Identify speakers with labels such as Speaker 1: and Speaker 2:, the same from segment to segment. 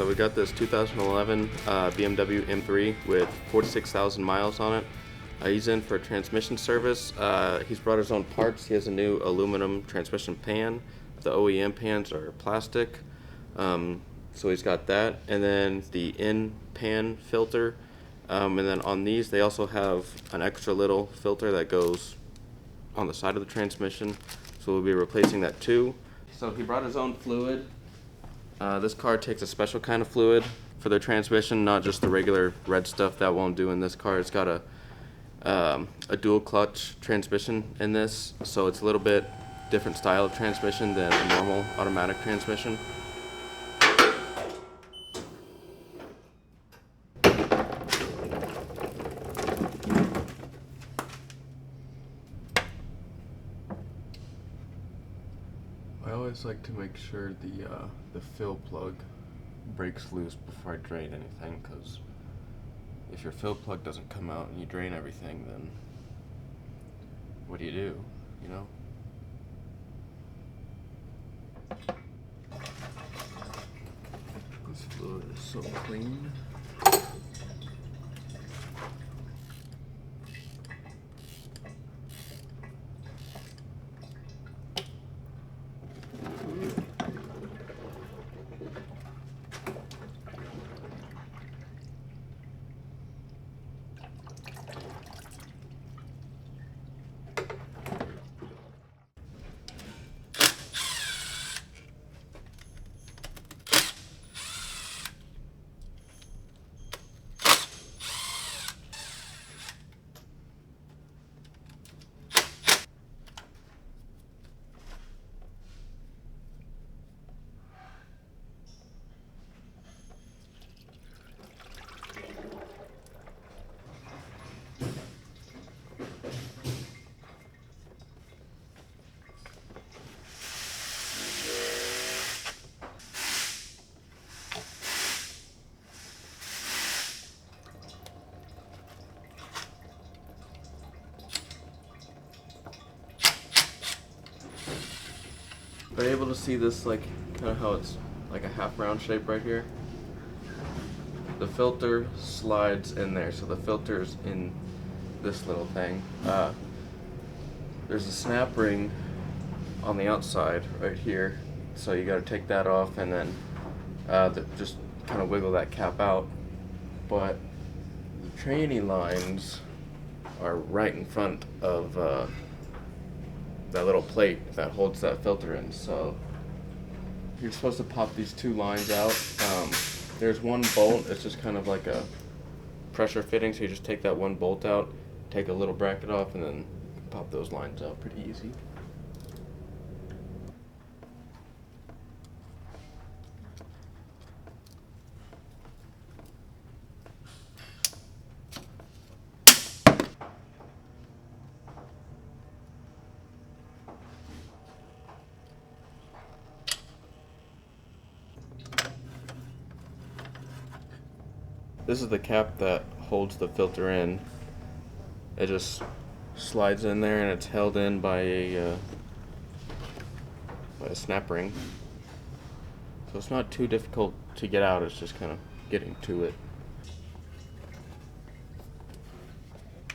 Speaker 1: So we got this 2011 BMW M3 with 46,000 miles on it. He's in for transmission service. He's brought his own parts. He has a new aluminum transmission pan. The OEM pans are plastic. So he's got that. And then the in-pan filter. And then on these, they also have an extra little filter that goes on the side of the transmission. So we'll be replacing that too. So he brought his own fluid. This car takes a special kind of fluid for their transmission, not just the regular red stuff that won't do in this car. It's got a dual clutch transmission in this, so it's a little bit different style of transmission than a normal automatic transmission. I always like to make sure the fill plug breaks loose before I drain anything, because if your fill plug doesn't come out and you drain everything, then what do, you know? This fluid is so clean. Are you able to see this, like, kind of how it's like a half round shape right here? The filter slides in there, so the filter's in this little thing. There's a snap ring on the outside right here, so you gotta take that off and then just kind of wiggle that cap out. But the training lines are right in front of that little plate that holds that filter in. So you're supposed to pop these two lines out. There's one bolt, it's just kind of like a pressure fitting, so you just take that one bolt out, take a little bracket off, and then pop those lines out pretty easy. This is the cap that holds the filter in. It just slides in there and it's held in by a snap ring. So it's not too difficult to get out, it's just kind of getting to it.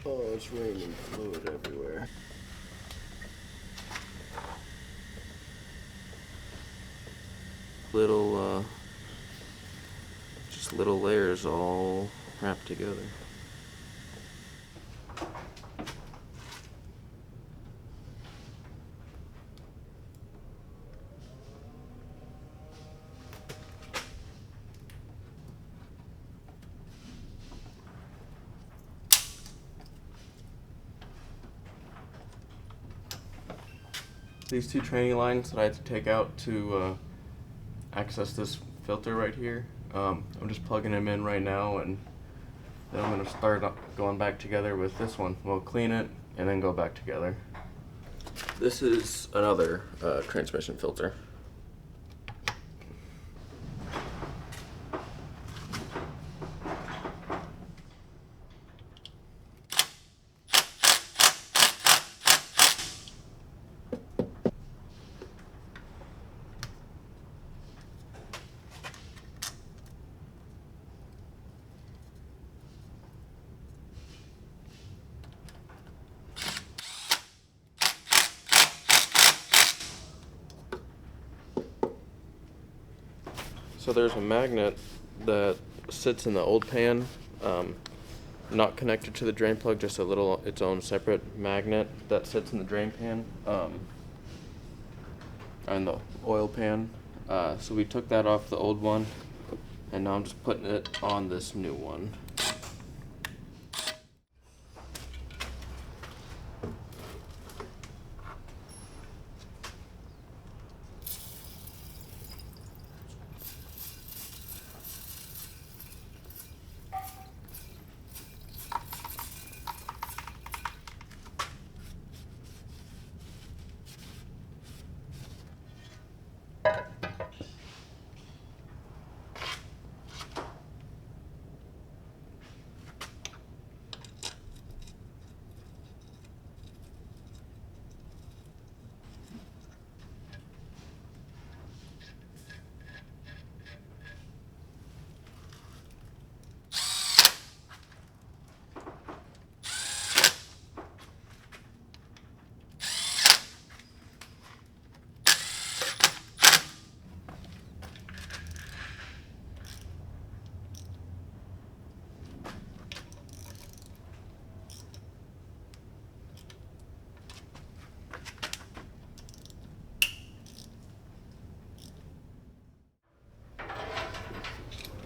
Speaker 1: Oh, it's raining fluid everywhere. Little layers all wrapped together. These two training lines that I had to take out to access this filter right here, I'm just plugging them in right now, and then I'm going to start going back together with this one. We'll clean it and then go back together. This is another transmission filter. So there's a magnet that sits in the old pan, not connected to the drain plug, just a little its own separate magnet that sits in the drain pan, and the oil pan. So we took that off the old one, and now I'm just putting it on this new one.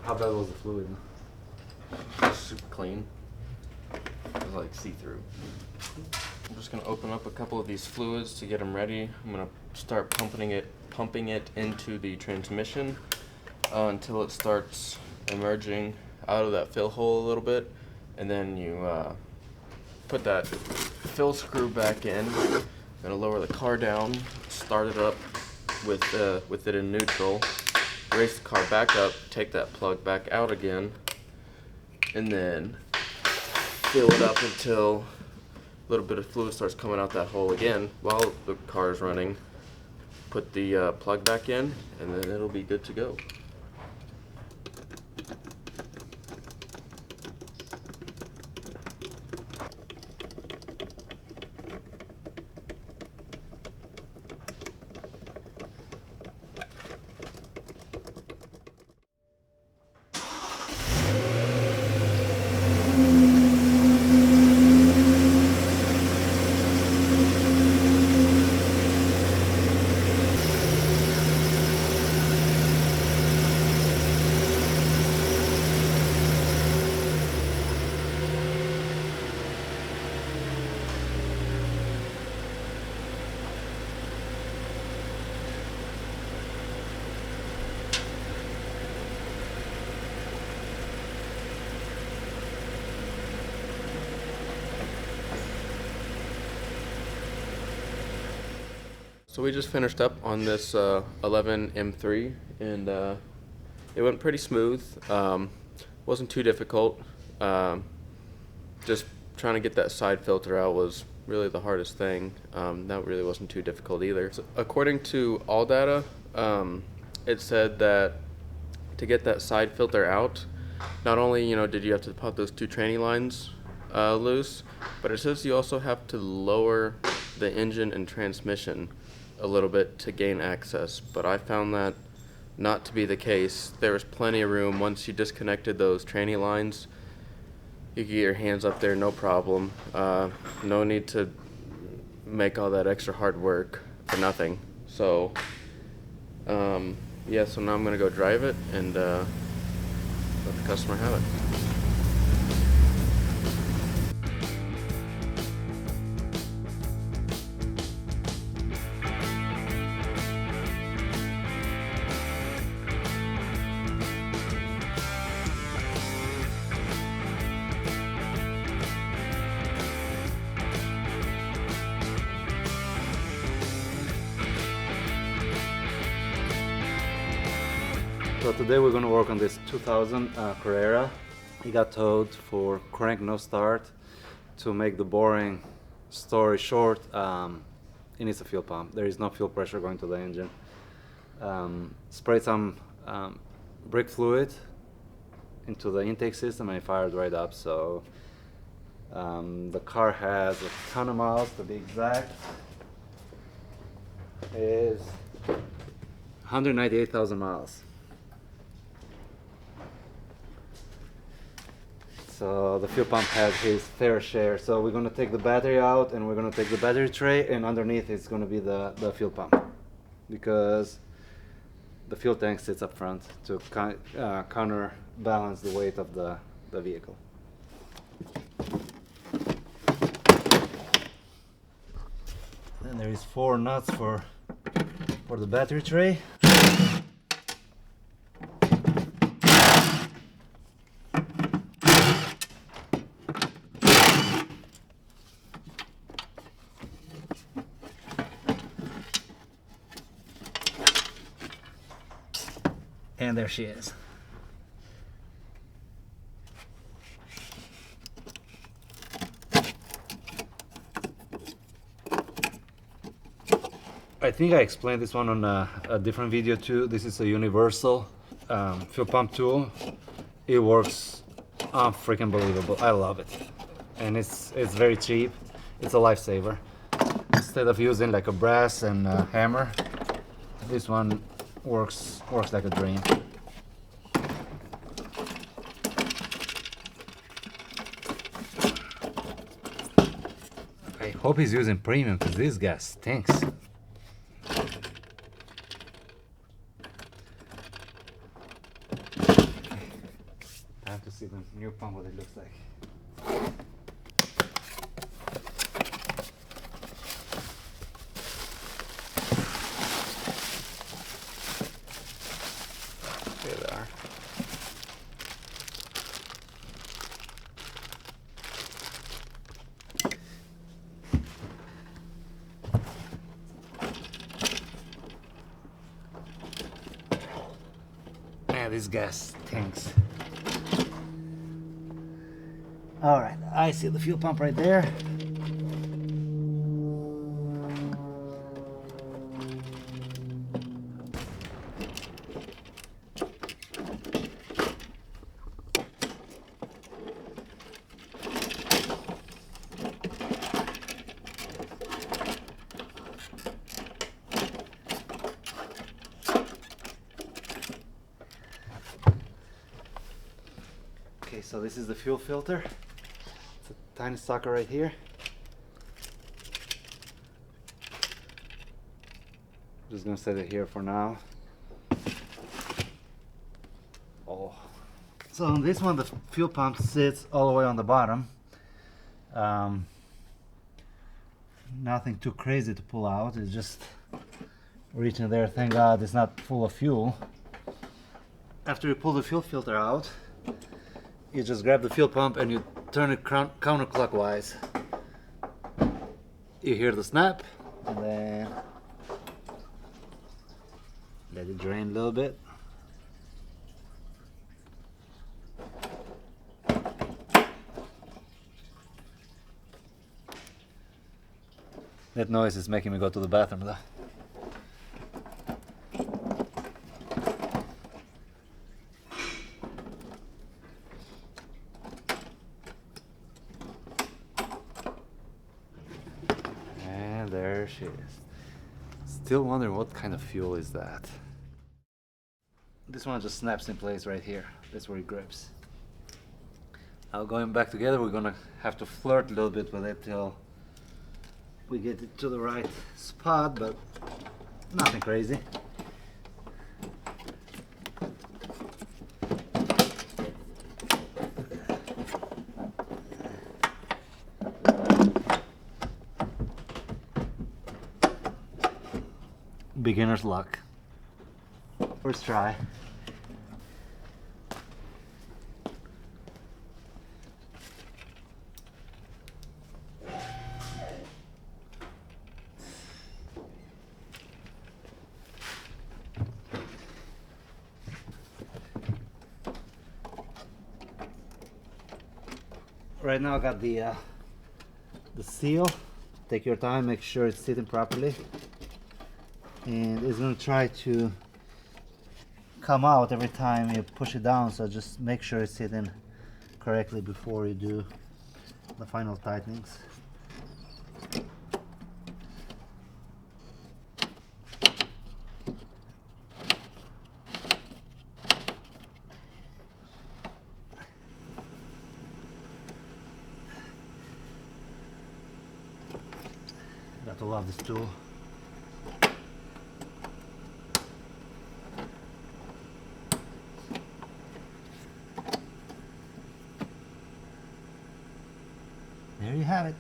Speaker 2: How bad was the fluid?
Speaker 1: Super clean. It was like see-through. I'm just gonna open up a couple of these fluids to get them ready. I'm gonna start pumping it into the transmission until it starts emerging out of that fill hole a little bit, and then you put that fill screw back in. I'm gonna lower the car down, start it up with it in neutral. Race the car back up, take that plug back out again, and then fill it up until a little bit of fluid starts coming out that hole again while the car is running. Put the plug back in, and then it'll be good to go. So we just finished up on this 11 M3, and it went pretty smooth. Wasn't too difficult. Just trying to get that side filter out was really the hardest thing. That really wasn't too difficult either. So according to all data, it said that to get that side filter out, not only did you have to pop those two tranny lines loose, but it says you also have to lower the engine and transmission a little bit to gain access, but I found that not to be the case. There was plenty of room. Once you disconnected those tranny lines, you could get your hands up there, no problem. No need to make all that extra hard work for nothing. So, yeah, so now I'm gonna go drive it and let the customer have it.
Speaker 2: So today we're going to work on this 2000 Carrera. It got towed for crank no start. To make the boring story short, it needs a fuel pump. There is no fuel pressure going to the engine. Sprayed some brake fluid into the intake system and it fired right up. So the car has a ton of miles, to be exact. It is 198,000 miles. So the fuel pump had his fair share. So we're gonna take the battery out and we're gonna take the battery tray, and underneath it's gonna be the fuel pump, because the fuel tank sits up front to counterbalance the weight of the vehicle. Then there is 4 nuts for the battery tray. And there she is. I think I explained this one on a different video too. This is a universal fuel pump tool. It works freaking believable. I love it, and it's very cheap. It's a lifesaver. Instead of using like a brass and a hammer, this one works like a dream. I hope he's using premium, because this gas stinks. Time to see the new pump, what it looks like. There they are. Man, this gas stinks. All right, I see the fuel pump right there. Okay, so this is the fuel filter. It's a tiny sucker right here. Just gonna set it here for now. Oh. So on this one, the fuel pump sits all the way on the bottom. Nothing too crazy to pull out. It's just reaching there. Thank God it's not full of fuel. After you pull the fuel filter out, you just grab the fuel pump and you turn it counterclockwise. You hear the snap, and then let it drain a little bit. That noise is making me go to the bathroom though. And there she is. Still wondering what kind of fuel is that. This one just snaps in place right here. That's where it grips. Now going back together, we're gonna have to flirt a little bit with it till we get it to the right spot, but nothing crazy. Beginner's luck. First try. Right now I got the seal. Take your time, make sure it's sitting properly. And it's going to try to come out every time you push it down, so just make sure it's sitting correctly before you do the final tightenings. to love this tool. There you have it.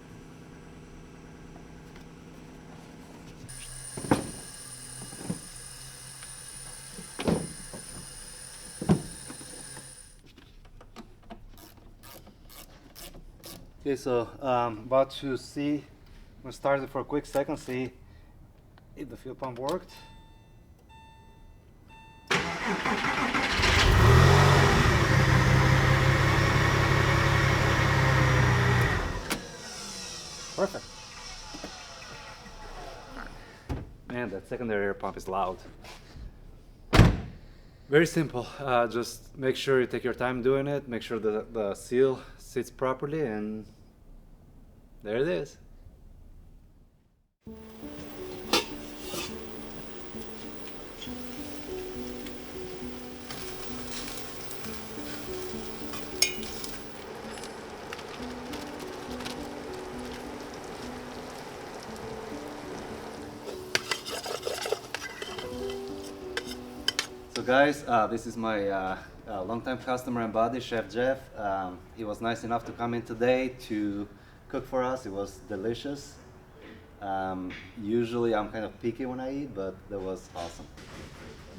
Speaker 2: Okay, so about to see, we'll start it for a quick second, see if the fuel pump worked. Perfect. Man, that secondary air pump is loud. Very simple. Just make sure you take your time doing it. Make sure that the seal sits properly, and there it is. So guys, this is my longtime customer and buddy, Chef Jeff. He was nice enough to come in today to cook for us. It was delicious. Usually I'm kind of picky when I eat, but that was awesome.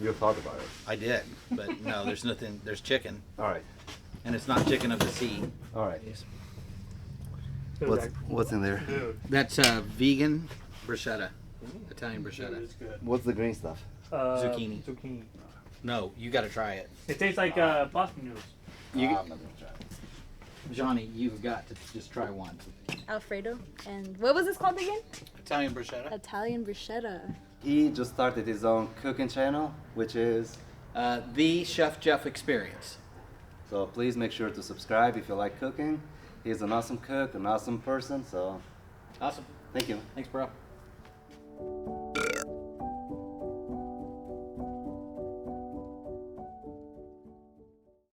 Speaker 2: You thought about it?
Speaker 3: I did, but no, there's nothing. There's chicken,
Speaker 2: All right.
Speaker 3: and it's not chicken of the sea.
Speaker 2: All right.
Speaker 3: It's-
Speaker 2: What's in there?
Speaker 3: That's vegan bruschetta, Italian bruschetta.
Speaker 4: It's good.
Speaker 2: What's the green stuff?
Speaker 3: Zucchini.
Speaker 4: Zucchini.
Speaker 3: No, you got to try it,
Speaker 4: It tastes like pasta noodles.
Speaker 3: You-
Speaker 2: I'm not gonna try it.
Speaker 3: Johnny. You've got to just try one.
Speaker 5: Alfredo. And what was this called again?
Speaker 3: Italian bruschetta.
Speaker 5: Italian bruschetta.
Speaker 2: He just started his own cooking channel, which is,
Speaker 3: The Chef Jeff Experience.
Speaker 2: so please make sure to subscribe if you like cooking. He's an awesome cook, an awesome person, so
Speaker 3: Awesome.
Speaker 2: thank you.
Speaker 3: Thanks, bro.